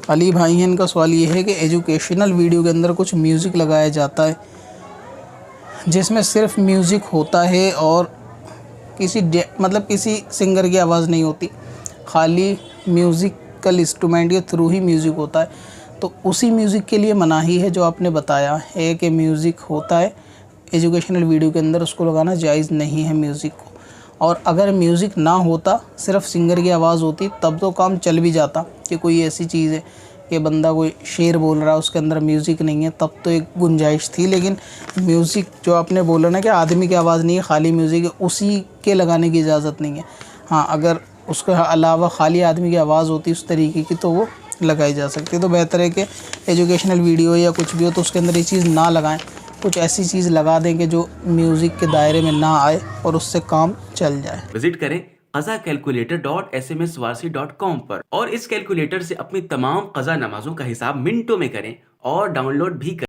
अली भाई हैं, इनका सवाल ये है कि एजुकेशनल वीडियो के अंदर कुछ म्यूज़िक लगाया जाता है जिसमें सिर्फ म्यूज़िक होता है और मतलब किसी सिंगर की आवाज़ नहीं होती, खाली म्यूज़िकल इंस्ट्रूमेंट के थ्रू ही म्यूज़िक होता है, तो उसी म्यूज़िक के लिए मनाही है जो आपने बताया है कि म्यूज़िक होता है एजुकेशनल वीडियो के अंदर, उसको लगाना जायज़ नहीं है म्यूज़िक को। और अगर म्यूज़िक ना होता, सिर्फ सिंगर की आवाज़ होती, तब तो काम चल भी जाता कि कोई ऐसी चीज़ है कि बंदा कोई शेर बोल रहा है उसके अंदर म्यूज़िक नहीं है, तब तो एक गुंजाइश थी। लेकिन म्यूज़िक जो आपने बोला ना कि आदमी की आवाज़ नहीं है, खाली म्यूज़िक है, उसी के लगाने की इजाज़त नहीं है। हाँ, अगर उसके अलावा खाली आदमी की आवाज़ होती उस तरीके की तो वो लगाई जा सकती है। तो बेहतर है कि एजुकेशनल वीडियो या कुछ भी हो तो उसके अंदर ये चीज़ ना लगाएं, कुछ ऐसी चीज़ लगा दें कि जो म्यूज़िक के दायरे में ना आए और उससे काम चल जाए। विजिट करें qazacalculator.smswarsi.com पर और इस कैलकुलेटर से अपनी तमाम कज़ा नमाजों का हिसाब मिनटों में करें और डाउनलोड भी करें।